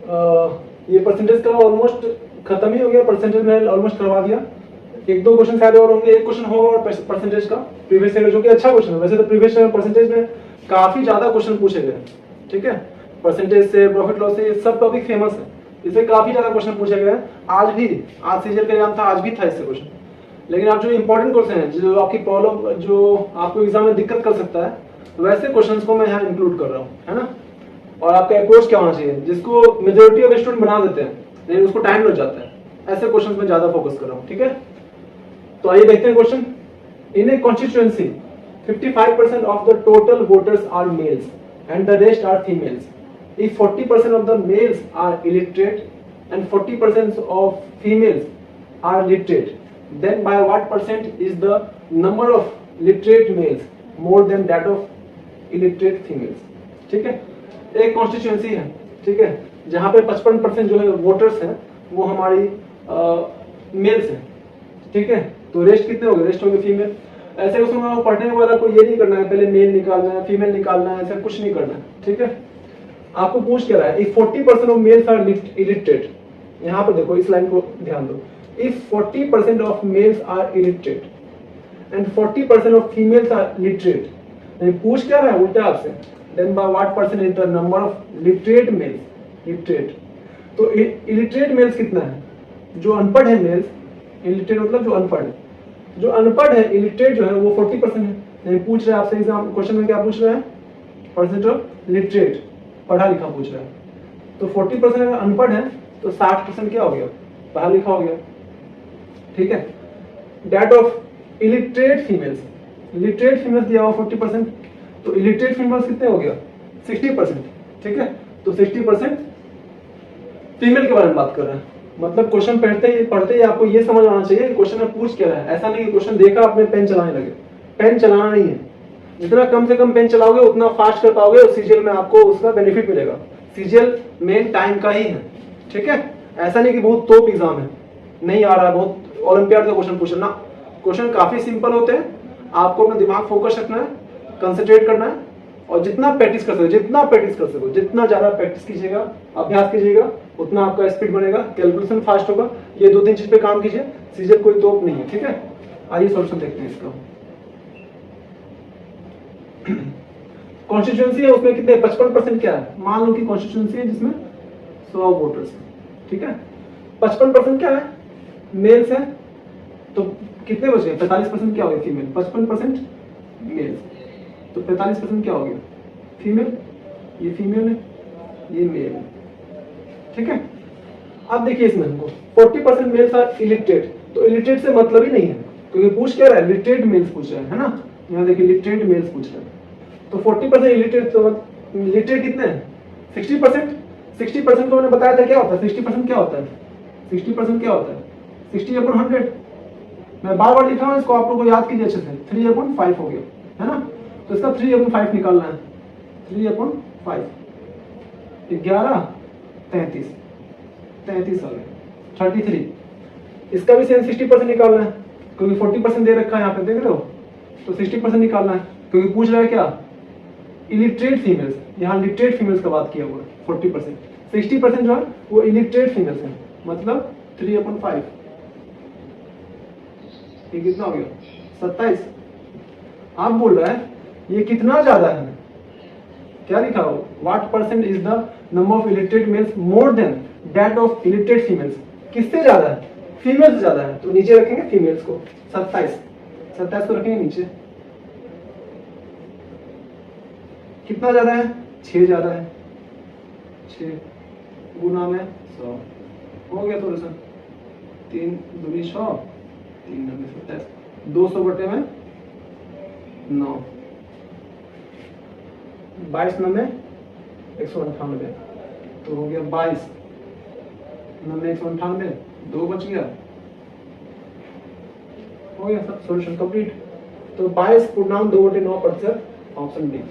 ये परसेंटेज का ऑलमोस्ट खत्म ही हो गया, परसेंटेज मैंने ऑलमोस्ट करवा दिया। एक दो क्वेश्चन शायद और होंगे, एक क्वेश्चन होगा और परसेंटेज का प्रीवियस ईयर, जो कि अच्छा क्वेश्चन है। वैसे तो प्रीवियस ईयर परसेंटेज में काफी ज्यादा क्वेश्चन पूछे गए, ठीक है, परसेंटेज से, प्रॉफिट लॉस से, ये सब टॉपिक फेमस है, इससे काफी ज्यादा क्वेश्चन पूछे गए हैं। आज भी, आज सीजीएल का एग्जाम था, आज भी था इससे क्वेश्चन। लेकिन आप जो इंपॉर्टेंट क्वेश्चन है, जो आपकी प्रॉब्लम, जो आपको एग्जाम में दिक्कत कर सकता है, वैसे क्वेश्चंस को मैं यहाँ इंक्लूड कर रहा हूँ, है ना। और आपका अप्रोच क्या होना चाहिए, जिसको मेजोरिटी ऑफ स्टूडेंट बना देते हैं लेकिन उसको टाइम लग जाता है, ऐसे क्वेश्चंस में ज्यादा फोकस कर रहा हूँ, ठीक है। तो आइए देखते हैं question. In a constituency 55% of the total voters are males and the rest are females. If 40% of the males are illiterate and 40% of females are literate, then by what percent is the number of literate males more than that of illiterate females? ठीक है, एक constituency है, ठीक है, जहां पे 55% जो है वोटर्स हैं वो हमारी मेल्स हैं, ठीक है। तो रेस्ट कितने हो गए, रेस्ट हो गए फीमेल। ऐसे उसमें पढ़ने के बाद आपको ये नहीं करना है पहले मेल निकालना है फीमेल निकालना है, ऐसा कुछ नहीं करना है, ठीक है। आपको पूछ क्या रहा है, if 40% of males are illiterate, यहाँ पर देखो इस लाइन को ध्यान दो, if 40% of males are illiterate and 40% of females are literate, पूछ क्या रहा है उल्टा आपसे, then by what percent is the number of literate males, literate. तो इलिटरेट मेल्स कितना है, जो अनपढ़ है मेल्स, इलिटरेट मतलब जो अनपढ़ है, जो अनपढ़ है, इलिटरेट जो है वो 40% है। पूछ रहे हैं आपसे एग्जाम क्वेश्चन में क्या पूछ रहे हैं, परसेंट ऑफ लिटरेट, पढ़ा लिखा पूछ रहा है। तो 40% अगर अनपढ़ है तो 60% क्या हो गया, पढ़ा लिखा हो गया, ठीक है। Date of illiterate females, literate females दिया हुआ 40%, तो इलिटरेट फीमेल्स कितने हो गया 60%, ठीक है। तो 60% फीमेल के बारे में बात कर रहे हैं। मतलब क्वेश्चन पढ़ते ही आपको ये समझ आना चाहिए क्वेश्चन में पूछ क्या रहा है। ऐसा नहीं कि क्वेश्चन देखा आपने पेन चलाने लगे, पेन चलाना नहीं है, जितना कम से कम पेन चलाओगे उतना फास्ट कर पाओगे और सीजीएल में आपको उसका बेनिफिट मिलेगा। सीजीएल मेन टाइम का ही है, ठीक है। ऐसा नहीं कि बहुत टॉप एग्जाम है, नहीं आ रहा है, बहुत ओलंपियाड का क्वेश्चन पूछना, क्वेश्चन काफी सिंपल होते हैं। आपको अपना दिमाग फोकस रखना है, कंसंट्रेट करना है और जितना प्रैक्टिस कर सको, जितना ज्यादा प्रैक्टिस कीजिएगा, अभ्यास कीजिएगा, उतना आपका स्पीड बनेगा, कैलकुलेशन फास्ट होगा। ये 2-3 चीज पे काम कीजिए, सीजीएल कोई तोप नहीं है, ठीक है। आइए सॉल्यूशन देखते हैं इसका। कॉन्स्टिट्यूएंसी है, उसमें कितने 55% क्या है, मान लो कि कॉन्स्टिट्यूएंसी है जिसमें 100 वोटर्स हैं, ठीक है। 55% क्या है, मेल्स है, तो कितने बचे 45% क्या हो गया फीमेल, 55% मेल्स, तो 45% क्या हो गया फीमेल, ये फीमेल है ये मेल है, ठीक है। अब देखिए इसमें हमको 40% मेल्स आर इलिटरेट, तो इलिटरेट से मतलब ही नहीं है, क्योंकि पूछ क्या रहा है, लिटरेट मेल्स पूछ रहा है ना। यहाँ देखिए लिटरेट मेल्स पूछ रहे हैं, तो 40% इलिटरेट, तो लिटरेट कितने हैं 60%। 60% को मैंने बताया था क्या होता है, 60% क्या होता है, 60% क्या होता है 60/100। मैं बार बार लिखा हूँ इसको, आप लोगों को याद कीजिए अच्छे से, 3/5 हो गया, है ना। तो इसका 3/5 निकालना है, 3/5 11 33 33 आ गया 33। इसका भी सेम 60% निकालना है, क्योंकि 40% दे रखा है यहाँ पे, देख रहे हो, तो 60% निकालना है, क्योंकि पूछ रहा है क्या इलिटरेट फीमेल्स, यहाँ लिटरेट फीमेल्स का बात किया हुआ है 40%, 60% जो है वो इलिटरेट फीमेल्स है, मतलब 3/5, ये कितना हो गया 27। आप बोल रहा है ये कितना ज्यादा है, क्या लिखा हो, what percent is the number of illiterate males more than that of illiterate females, किससे ज्यादा है, फीमेल से ज्यादा है, तो नीचे रखेंगे फीमेल्स को, 27 को रखेंगे नीचे। कितना ज्यादा है 6 ज्यादा है, 6 गुना में 100 हो गया, थोड़ा सा 3 दूनी 100, 3 9 27, 200 बटे में 9, 22 9 198, तो हो गया 22 9 198, 2 बच गया, हो गया सब सॉल्यूशन कंप्लीट। तो 22 पूर्णांक 2/9%, ऑप्शन डी।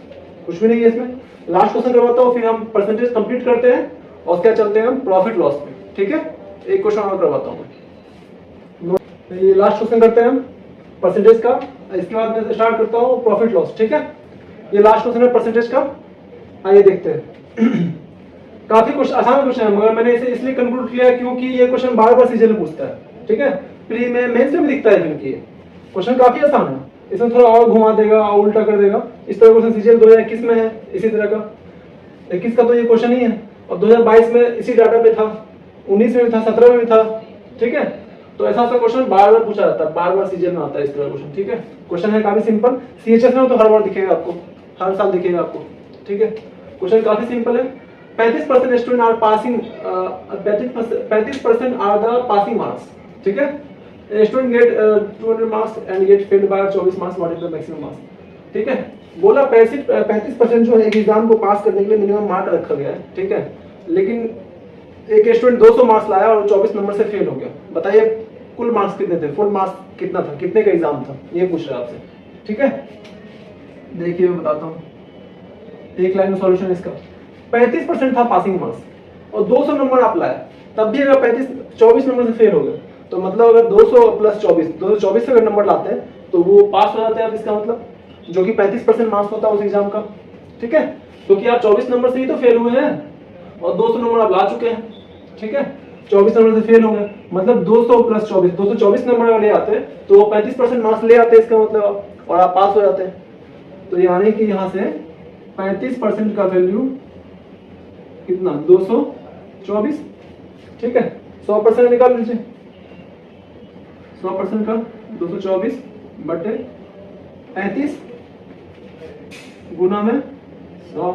कुछ भी नहीं है इसमें। लास्ट क्वेश्चन करवाता हूँ, फिर हम परसेंटेज कंप्लीट करते हैं और क्या चलते हैं हम प्रॉफिट लॉस में, ठीक है। एक क्वेश्चन और करवाता हूँ मैं, ये लास्ट क्वेश्चन करते हैं हम परसेंटेज का, इसके बाद मैं स्टार्ट करता हूँ प्रॉफिट लॉस, ठीक है। ये लास्ट क्वेश्चन है परसेंटेज का, आइए देखते हैं। काफी कुछ आसान क्वेश्चन है, मगर मैंने इसे इसलिए कंक्लूड किया क्योंकि ये क्वेश्चन बार बार सीजन में पूछता है, ठीक है। प्री में मेंस में भी दिखता है क्योंकि ये क्वेश्चन काफी आसान है, इसमें थोड़ा और घुमा देगा और उल्टा कर देगा। इस तरह क्वेश्चन सीजन 2021 में है, इसी तरह का 21 का तो ये क्वेश्चन ही है, और 2022 में इसी डाटा पे था, 19 में भी था, 17 में भी था, ठीक है। तो ऐसा सा क्वेश्चन बार बार पूछा जाता है, बार बार सीजन में आता है इस तरह क्वेश्चन, ठीक है। क्वेश्चन है काफी सिंपल, सीएचएस में तो हर बार दिखेगा आपको, हर साल दिखेगा आपको, ठीक है। क्वेश्चन काफी सिंपल है। 35% student are passing, 35% are the passing marks, ठीक है। Student get 200 marks and get failed by 24 marks, what is the maximum marks, ठीक है। बोला 35% जो है एक एग्जाम को पास करने के लिए मिनिमम मार्क रखा गया है, ठीक है। लेकिन एक स्टूडेंट 200 मार्क्स लाया और 24 नंबर से फेल हो गया, बताइए कुल मार्क्स कितने थे, फुल मार्क्स कितना था, कितने का एग्जाम था, ये पूछ रहा है आपसे, ठीक है। देखिए मैं बताता हूँ, एक लाइन में सॉल्यूशन इसका। 35% था पासिंग मार्क्स और 200 नंबर आप लाए, तब भी अगर 24 नंबर से फेल हो गए, तो मतलब अगर 200 प्लस 24, 224 से अगर नंबर लाते हैं तो वो पास हो जाते हैं आप, इसका मतलब जो कि 35% मार्क्स होता है उस एग्जाम का, ठीक है। क्योंकि आप 24 नंबर से ही तो फेल हुए हैं और 200 नंबर आप ला चुके हैं, ठीक है। 24 नंबर से फेल हो गए, मतलब 200 प्लस 24, 224 नंबर अगर ले आते तो वो 35% मार्क्स ले आते इसका मतलब, और आप पास हो जाते हैं। तो यानी कि यहाँ से 35% का वैल्यू कितना, 224, ठीक है। 100% निकाल लीजिए, 100% का 224 बटे 35 गुना में 100,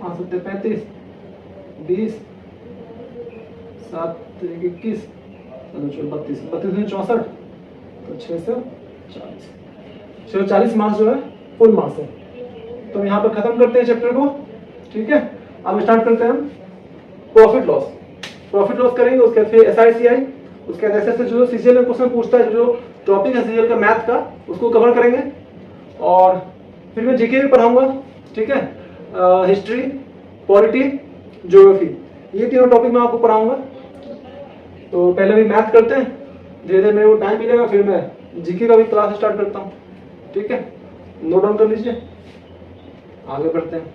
35 20 7 21 32 32 64, तो 640 मार्क्स जो है फुल मार्क्स है। तो यहाँ पर खत्म करते हैं चैप्टर को, ठीक है। अब स्टार्ट करते हैं हम प्रॉफिट लॉस। प्रॉफिट लॉस करेंगे, उसके बाद फिर एसआईसीआई, उसके बाद ऐसे जो सीजीएल में क्वेश्चन पूछता है, जो टॉपिक है सीजीएल का मैथ का, उसको कवर करेंगे। और फिर मैं जीके भी पढ़ाऊंगा, ठीक है। हिस्ट्री, पॉलिटी, ज्योग्राफी, ये तीनों टॉपिक मैं आपको पढ़ाऊंगा। तो पहले भी मैथ करते हैं, धीरे धीरे मेरे को टाइम मिलेगा फिर मैं जीके का भी क्लास स्टार्ट करता हूँ, ठीक है। नोट डाउन कर लीजिए, आगे बढ़ते हैं।